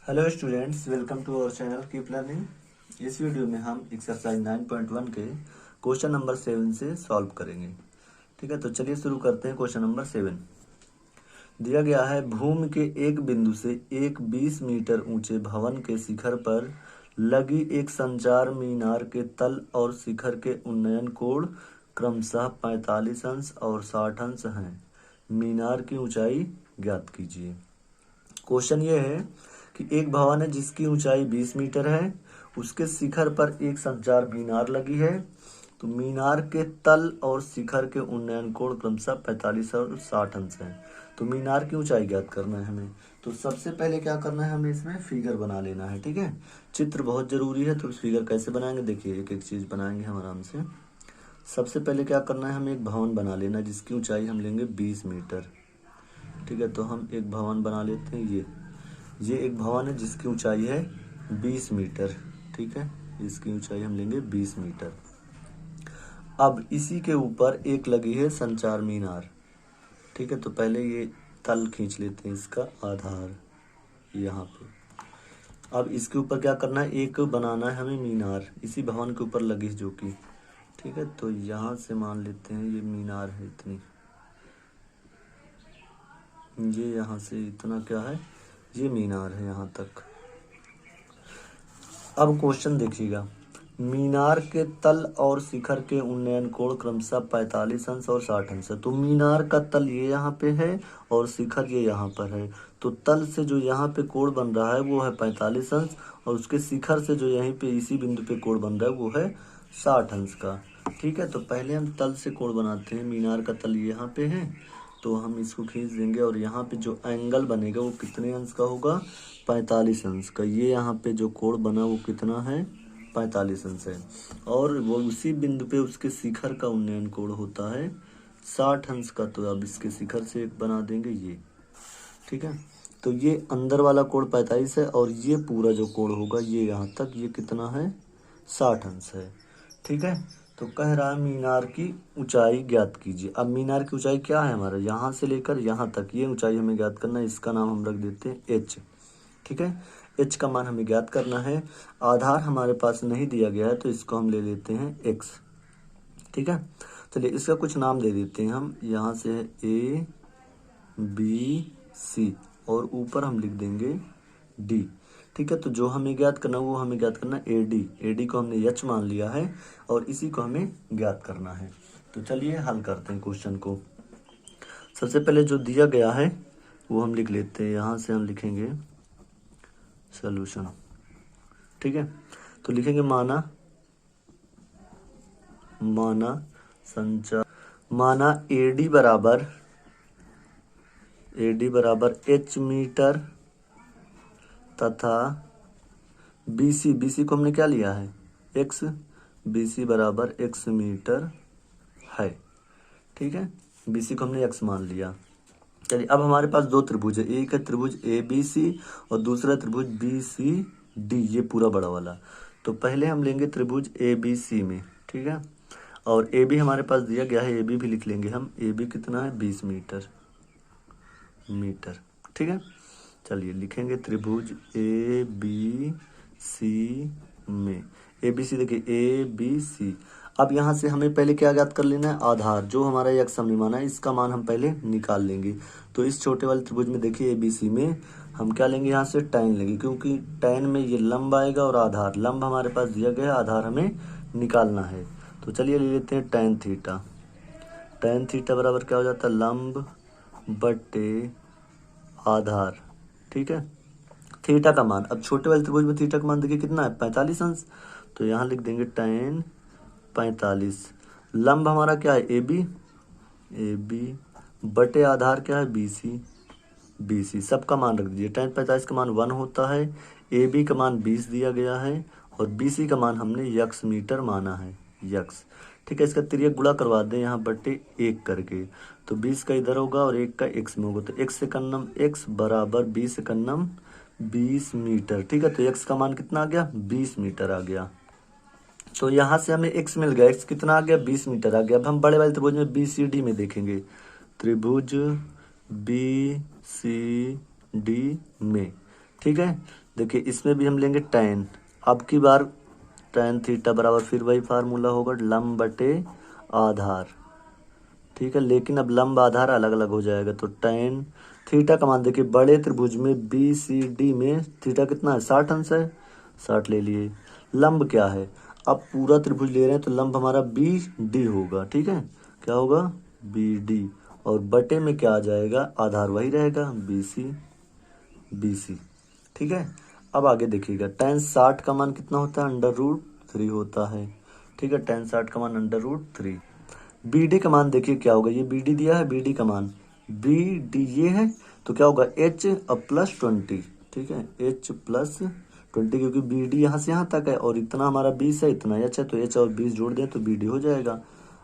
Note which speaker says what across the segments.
Speaker 1: Hello students, welcome to our channel keep learning. इस video में हम एक्सरसाइज 9.1 के क्वेश्चन नंबर 7 से सॉल्व करेंगे। ठीक है, तो चलिए शुरू करते हैं। क्वेश्चन नंबर 7 दिया गया है, भूमि के एक बिंदु से एक 20 मीटर ऊंचे भवन के शिखर पर लगी एक संचार मीनार के तल और शिखर के उन्नयन कोण क्रमशः 45 अंश और 60 अंश हैं। मीनार की ऊंचाई ज्ञात कीजिए। क्वेश्चन ये है कि एक भवन है जिसकी ऊंचाई 20 मीटर है, उसके शिखर पर एक संचार मीनार लगी है। तो मीनार के तल और शिखर के उन्नयन कोण क्रमशः 45 और 60 अंश है। तो मीनार की ऊंचाई ज्ञात करना है हमें। तो सबसे पहले क्या करना है, हमें इसमें फिगर बना लेना है। ठीक है, चित्र बहुत जरूरी है। तो फिगर कैसे बनाएंगे, देखिए एक एक चीज बनाएंगे हम आराम से। सबसे पहले क्या करना है, हमें एक भवन बना लेना है जिसकी ऊंचाई हम लेंगे 20 मीटर। ठीक है, तो हम एक भवन बना लेते हैं। ये एक भवन है जिसकी ऊंचाई है 20 मीटर। ठीक है, इसकी ऊंचाई हम लेंगे 20 मीटर। अब इसी के ऊपर एक लगी है संचार मीनार। ठीक है, तो पहले ये तल खींच लेते हैं, इसका आधार यहाँ पे। अब इसके ऊपर क्या करना है, एक बनाना है हमें मीनार इसी भवन के ऊपर लगी जो कि। ठीक है, तो यहाँ से मान लेते हैं ये मीनार है इतनी, ये यहाँ से इतना क्या है, ये मीनार है यहाँ तक। अब क्वेश्चन देखिएगा, मीनार के तल और शिखर के उन्नयन कोण क्रमशः 45 अंश और 60 अंश है। तो मीनार का तल ये यहाँ पे है और शिखर ये यहाँ पर है। तो तल से जो यहाँ पे कोण बन रहा है वो है 45 अंश, और उसके शिखर से जो यहीं पे इसी बिंदु पे कोण बन रहा है वो है 60 अंश का। ठीक है, तो पहले हम तल से कोण बनाते हैं। मीनार का तल यहाँ पे है, तो हम इसको खींच देंगे और यहाँ पे जो एंगल बनेगा वो कितने अंश का होगा, 45 अंश का। ये यहाँ पे जो कोण बना वो कितना है, 45 अंश है। और वो उसी बिंदु पे उसके शिखर का उन्नयन कोण होता है 60 अंश का। तो अब इसके शिखर से एक बना देंगे ये। ठीक है, तो ये अंदर वाला कोण 45 है और ये पूरा जो कोण होगा ये यहाँ तक, ये कितना है, 60 अंश है। ठीक है, तो कह रहा है मीनार की ऊंचाई ज्ञात कीजिए। अब मीनार की ऊंचाई क्या है हमारा, यहाँ से लेकर यहाँ तक ये ऊंचाई हमें ज्ञात करना है। इसका नाम हम रख देते हैं एच। ठीक है, एच का मान हमें ज्ञात करना है। आधार हमारे पास नहीं दिया गया है तो इसको हम ले लेते हैं एक्स। ठीक है, चलिए इसका कुछ नाम दे देते हैं हम। यहाँ से है ए बी सी और ऊपर हम लिख देंगे डी। ठीक है, तो जो हमें ज्ञात करना वो हमें ज्ञात करना ए डी। ए डी को हमने एच मान लिया है और इसी को हमें ज्ञात करना है। तो चलिए हल करते हैं क्वेश्चन को। सबसे पहले जो दिया गया है वो हम लिख लेते हैं। यहाँ से हम लिखेंगे सॉल्यूशन। ठीक है, तो लिखेंगे माना संचार, माना एडी बराबर एच मीटर तथा बीसी को हमने क्या लिया है, एक्स। बीसी बराबर एक्स मीटर है। ठीक है, बीसी को हमने एक्स मान लिया। चलिए अब हमारे पास दो त्रिभुज है, एक है त्रिभुज ए बी सी और दूसरा त्रिभुज बी सी डी, ये पूरा बड़ा वाला। तो पहले हम लेंगे त्रिभुज ए बी सी में। ठीक है, और ए बी हमारे पास दिया गया है, ए बी भी लिख लेंगे हम। ए बी कितना है, 20 मीटर। ठीक है, चलिए लिखेंगे त्रिभुज ए बी सी में। ए बी सी देखिए, ए बी सी। अब यहाँ से हमें पहले क्या ज्ञात कर लेना है, आधार। जो हमारा यक्ष हमने माना है इसका मान हम पहले निकाल लेंगे। तो इस छोटे वाले त्रिभुज में देखिए ए बी सी में हम क्या लेंगे, यहाँ से tan लेंगे, क्योंकि tan में ये लंब आएगा और आधार, लंब हमारे पास दिया गया है, आधार हमें निकालना है। तो चलिए ले लेते हैं tan थीटा। tan थीटा बराबर क्या हो जाता है, लंब बटे आधार। ठीक है, थीटा का मान, अब छोटे वाले त्रिभुज में थीटा का मान देखिए कितना है, 45 अंश। तो यहाँ लिख देंगे tan 45। लंब हमारा क्या है, ए बी बटे आधार क्या है, बी सी। सबका मान रख दीजिए। tan 45 का मान 1 होता है, ए बी का मान 20 दिया गया है और बी सी का मान हमने यक्स मीटर माना है, यक्स। ठीक है, इसका तिर्यक गुणा करवा दें यहाँ बटे 1 करके। तो 20 का इधर होगा और 1 का एक्स में होगा, तो एक्स से कन्नम एक्स बराबर 20 से कन्नम 20 मीटर। ठीक है, तो एक्स का मान कितना आ गया, 20 मीटर आ गया। तो यहाँ से हमें एक्स मिल गया, एक्स कितना आ गया, 20 मीटर आ गया। अब हम बड़े वाले त्रिभुज में बी सी डी में देखेंगे। त्रिभुज बी सी डी में ठीक है। देखिए इसमें भी हम लेंगे tan, अब की बार tan थीटा बराबर फिर वही फार्मूला होगा लंब बटे आधार, ठीक है। लेकिन अब लंब आधार अलग अलग हो जाएगा, तो tan थीटा का मान देखिए बड़े त्रिभुज में BCD में थीटा कितना है 60 अंश है, 60 ले लिए। लंब क्या है, अब पूरा त्रिभुज ले रहे हैं तो लंब हमारा BD होगा, ठीक है। क्या होगा BD, और बटे में क्या आ जाएगा आधार वही रहेगा BC, ठीक है। अब आगे देखिएगा tan 60 का मान कितना होता है √3 होता है, ठीक है। tan 60 का मान √3। BD का मान देखिए क्या होगा, ये BD दिया है, BD का मान BD ये है, तो क्या होगा H अब +20, ठीक है। H +20 क्योंकि BD यहाँ से यहाँ तक है और इतना हमारा 20 है, इतना H है, तो H और 20 जोड़ दें तो BD हो जाएगा।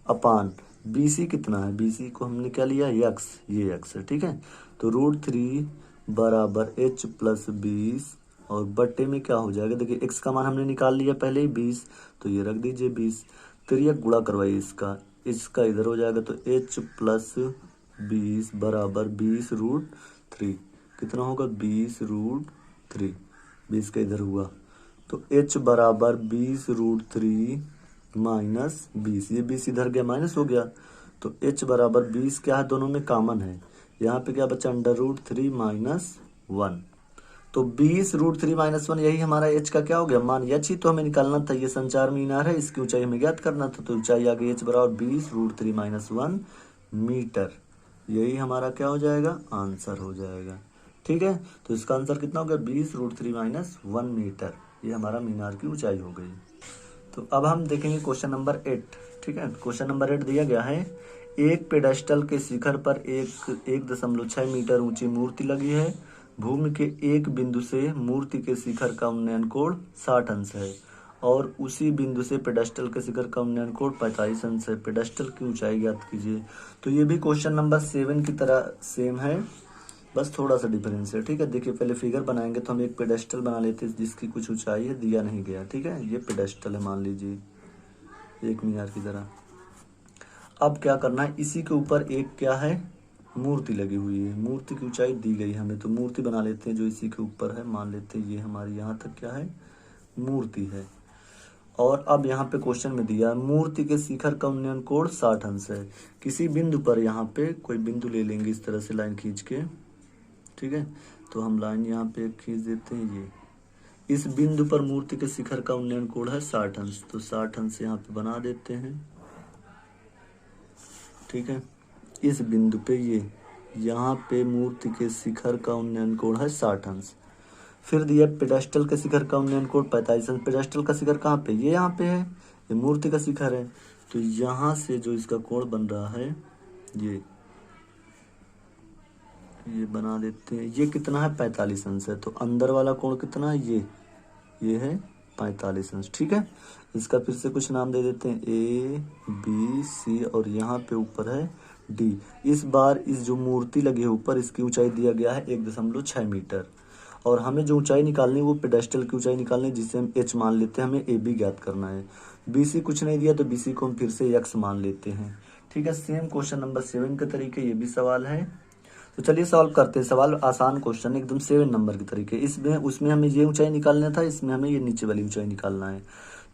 Speaker 1: अपान BC कितना है, BC को हमने क्या लिया X, ये X है, ठीक है। तो √3 बराबर H + 20 और बट्टे में क्या हो जाएगा, देखिए x का मान हमने निकाल लिया पहले ही 20, तो ये रख दीजिए 20, फिर ये गुणा करवाइए इसका इधर हो जाएगा, तो H + 20 बराबर 20√3, कितना होगा 20√3, 20 का इधर हुआ, तो H बराबर 20√3 माइनस 20, ये 20 इधर गया माइनस हो गया, तो H बराबर 20 क्या है दोनों में कॉमन है, यहाँ पे क्या बचा √3 - 1, तो 20√3 - 1 यही हमारा H का क्या हो गया मान, H ही तो हमें निकालना था, ये संचार मीनार है, इसकी ऊंचाई हमें ज्ञात करना था, तो ऊंचाई आ गई H बराबर 20√3 - 1 मीटर, यही हमारा क्या हो जाएगा आंसर हो जाएगा, ठीक है। तो इसका आंसर कितना हो गया 20√3 - 1 मीटर, ये हमारा मीनार की ऊंचाई हो गई। तो अब हम देखेंगे क्वेश्चन नंबर 8, ठीक है। क्वेश्चन नंबर 8 दिया गया है, एक पेडेस्टल के शिखर पर 1.6 मीटर ऊंची मूर्ति लगी है, भूमि के एक बिंदु से मूर्ति के शिखर का उन्नयन कोण 60 अंश है और उसी बिंदु से पेडेस्टल के शिखर का उन्नयन कोण 45 अंश है, पेडेस्टल की ऊंचाई ज्ञात कीजिए। तो ये भी क्वेश्चन नंबर 7 की तरह सेम है, बस थोड़ा सा डिफरेंस है, ठीक है। देखिए पहले फिगर बनाएंगे तो हम एक पेडेस्टल बना लेते हैं जिसकी कुछ ऊंचाई है, दिया नहीं गया, ठीक है। ये पेडेस्टल है मान लीजिए एक मीनार की तरह। अब क्या करना है, इसी के ऊपर एक क्या है मूर्ति लगी हुई है, मूर्ति की ऊंचाई दी गई हमें, तो मूर्ति बना लेते हैं जो इसी के ऊपर है, मान लेते हैं ये हमारी यहाँ तक क्या है मूर्ति है। और अब यहाँ पे क्वेश्चन में दिया मूर्ति के शिखर का उन्नयन कोण 60 अंश है, किसी बिंदु पर यहाँ पे कोई बिंदु ले लेंगे इस तरह से लाइन खींच के, ठीक है। तो हम लाइन यहाँ पे खींच देते हैं, ये इस बिंदु पर मूर्ति के शिखर का उन्नयन कोण है 60 अंश, तो 60 अंश यहाँ पे बना देते हैं, ठीक है। इस बिंदु पे ये यहाँ पे मूर्ति के शिखर का उन्नयन कोण है 60 अंश। फिर दिया पेडेस्टल के शिखर का उन्नयन कोण 45 अंश, पेडेस्टल का शिखर कहाँ पे, ये यहाँ पे है, ये मूर्ति का शिखर है, तो यहाँ से जो इसका कोण बन रहा है ये बना देते हैं, ये कितना है 45 अंश है, तो अंदर वाला कोण कितना है ये है 45 अंश, ठीक है। इसका फिर से कुछ नाम दे देते हैं ABC और यहाँ पे ऊपर है D। इस बार इस जो मूर्ति लगी है ऊपर इसकी ऊंचाई दिया गया है 1.6 मीटर और हमें जो ऊंचाई निकालनी है वो पेडेस्टल की ऊंचाई निकालनी है जिसे हम H मान लेते हैं, हमें AB ज्ञात करना है। BC कुछ नहीं दिया तो BC को हम फिर से X मान लेते हैं, ठीक है। सेम क्वेश्चन नंबर 7 के तरीके ये भी सवाल है, तो चलिए सॉल्व करते हैं। सवाल आसान क्वेश्चन एकदम 7 नंबर के तरीके, इसमें उसमें हमें ये ऊंचाई निकालना था, इसमें हमें ये नीचे वाली ऊंचाई निकालना है।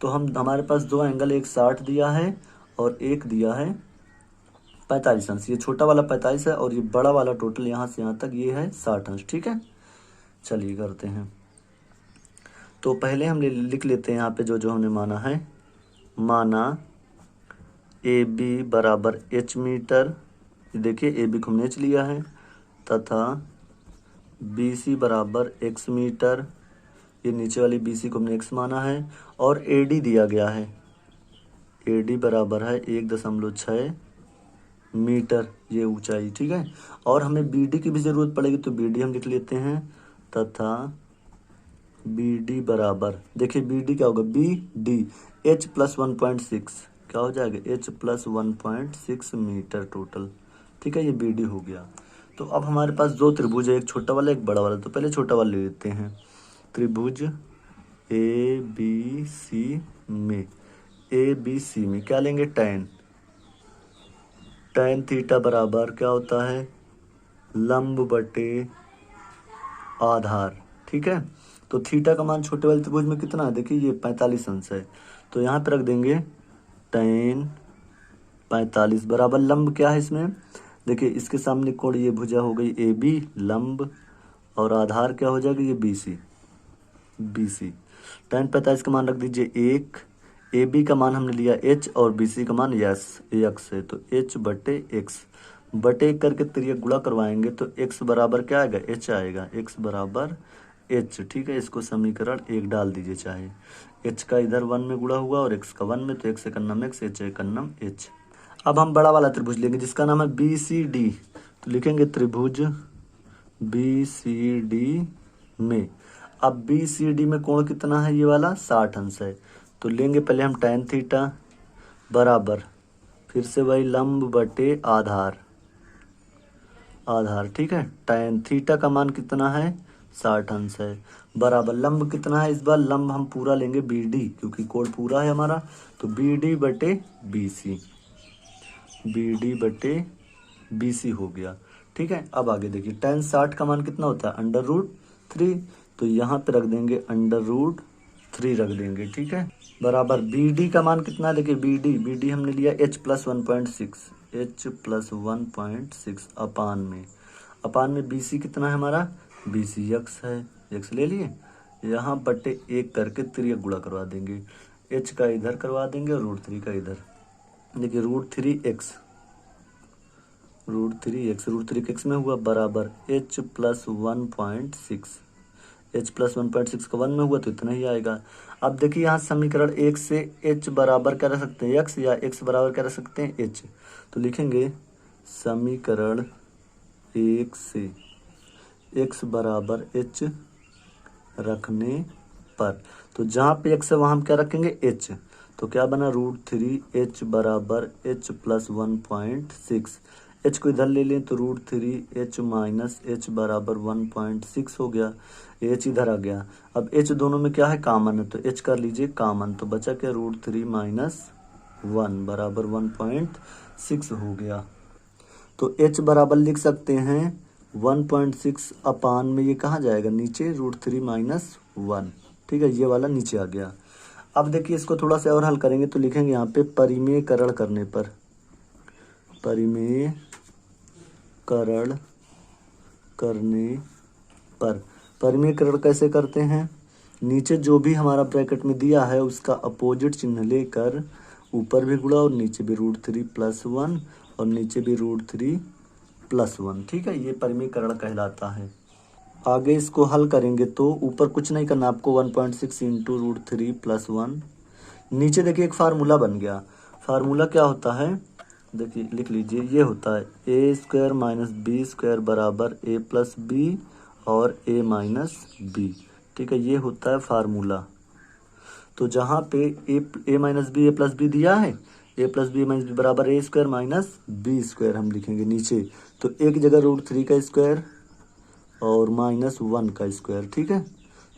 Speaker 1: तो हमारे पास दो एंगल, एक 60 दिया है और एक दिया है 45 अंश, ये छोटा वाला 45 है और ये बड़ा वाला टोटल यहाँ से यहाँ तक ये है 60 अंश, ठीक है। चलिए करते हैं, तो पहले हम लिख लेते हैं यहाँ पे जो जो हमने माना है, माना AB बराबर H मीटर, देखिए AB को हमने H लिया है, तथा BC बराबर X मीटर, ये नीचे वाली BC को हमने X माना है, और AD दिया गया है, AD बराबर है 1.6 मीटर ये ऊंचाई, ठीक है। और हमें BD की भी ज़रूरत पड़ेगी तो BD हम लिख लेते हैं, तथा BD बराबर देखिए BD क्या होगा BD H + 1.6 क्या हो जाएगा H + 1.6 मीटर टोटल, ठीक है। ये BD हो गया। तो अब हमारे पास दो त्रिभुज है, एक छोटा वाला एक बड़ा वाला, तो पहले छोटा वाला ले लेते हैं। त्रिभुज ABC में क्या लेंगे tan थीटा बराबर क्या होता है लंब बटे आधार, ठीक है। तो थीटा का मान छोटे वाले त्रिभुज में कितना है, देखिए ये 45 अंश है, तो यहाँ पे रख देंगे tan 45 बराबर लंब क्या है इसमें, देखिए इसके सामने कोण ये भुजा हो गई AB लंब, और आधार क्या हो जाएगा ये BC। tan 45 का मान रख दीजिए 1, AB का मान हमने लिया h और BC का मान x है, तो h/x बटे एक करके त्रिज्या गुणा करवाएंगे तो x बराबर क्या आएगा, h आएगा, x बराबर h। ठीक है, इसको समीकरण 1 डाल दीजिए, चाहे h का इधर 1 में गुणा हुआ और x का 1 में, तो x एकन्नम x, h एकन्नम h। अब हम बड़ा वाला त्रिभुज लेंगे जिसका नाम है BCD, तो लिखेंगे त्रिभुज BCD में, अब BCD में कोण कितना है, ये वाला 60 अंश है, तो लेंगे पहले हम tan थीटा बराबर फिर से वही लंब बटे आधार, ठीक है। tan थीटा का मान कितना है 60 अंश है, बराबर लंब कितना है, इस बार लंब हम पूरा लेंगे BD क्योंकि कोण पूरा है हमारा, तो BD बटे BC हो गया। ठीक है, अब आगे देखिए tan 60 का मान कितना होता है √3, तो यहाँ पे रख देंगे √3 रख देंगे। ठीक है, बराबर BD का मान कितना है, देखिए BD हमने लिया h + 1.6 अपान में BC कितना है हमारा, BC x है, x ले लिए, यहाँ बटे 1 करके त्रिज्या गुणा करवा देंगे, h का इधर करवा देंगे और √3 का इधर, देखिए √3x में हुआ बराबर h + 1.6 का 1 में हुआ तो इतना ही आएगा। अब देखिए यहाँ समीकरण 1 से h बराबर क्या रख सकते हैं x, या x बराबर क्या रख सकते हैं h, तो लिखेंगे समीकरण 1 से x बराबर h रखने पर, तो जहाँ पे x है वहाँ हम क्या रखेंगे h, तो क्या बना √3h बराबर h + 1.6, h को इधर ले लें तो √3h - h बराबर 1.6 हो गया, h इधर आ गया, अब h दोनों में क्या है कॉमन है, तो h कर लीजिए कॉमन, तो बचा क्या √3 - 1 बराबर 1.6 हो गया, तो h बराबर लिख सकते हैं 1.6 अपान में ये कहाँ जाएगा नीचे √3 - 1। ठीक है, ये वाला नीचे आ गया। अब देखिए इसको थोड़ा सा और हल करेंगे तो लिखेंगे यहाँ पे परिमेयकरण करने पर, परिमेयकरण कैसे करते हैं, नीचे जो भी हमारा ब्रैकेट में दिया है उसका अपोजिट चिन्ह लेकर ऊपर भी गुणा और नीचे भी √3 + 1 और नीचे भी √3 + 1। ठीक है, ये परिमेयकरण कहलाता है। आगे इसको हल करेंगे तो ऊपर कुछ नहीं करना आपको, 1.6 × √3 + 1, नीचे देखिए एक फार्मूला बन गया, फार्मूला क्या होता है देखिए लिख लीजिए, ये होता है a² - b² बराबर a + b और a - b। ठीक है, ये होता है फार्मूला, तो जहाँ पे a + b दिया है, a + b - b बराबर a² - b² हम लिखेंगे नीचे, तो एक जगह √3 का स्क्वायर और -1 का स्क्वायर। ठीक है,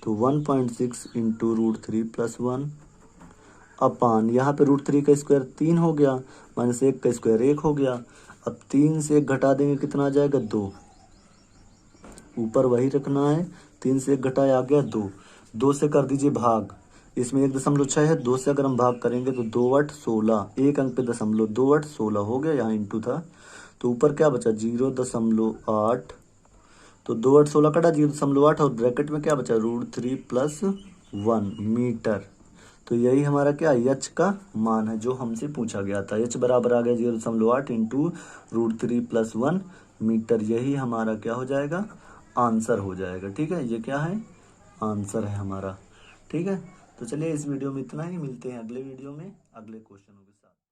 Speaker 1: तो 1.6 × √3 + 1 अपान यहाँ पे √3 का स्क्वायर 3 हो गया, -1 का स्क्वायर 1 हो गया, अब 3 से 1 घटा देंगे कितना आ जाएगा 2, ऊपर वही रखना है, 3 से 1 घटाया आ गया 2 से कर दीजिए भाग, इसमें 1.6 है, 2 से अगर हम भाग करेंगे तो 2 × 8 = 16, एक अंक पे दशमलव, 2 × 8 = 16 हो गया, यहाँ इंटू था तो ऊपर क्या बचा 0.8, तो 2 × 8 = 16 कटा 0.8 और ब्रैकेट में क्या बचा √3 + 1 मीटर, तो यही हमारा क्या h का मान है जो हमसे पूछा गया था, h बराबर आ गया 0.8 × √3 + 1 मीटर, यही हमारा क्या हो जाएगा आंसर हो जाएगा। ठीक है, ये क्या है आंसर है हमारा। ठीक है, तो चलिए इस वीडियो में इतना ही, मिलते हैं अगले वीडियो में अगले क्वेश्चनों के साथ।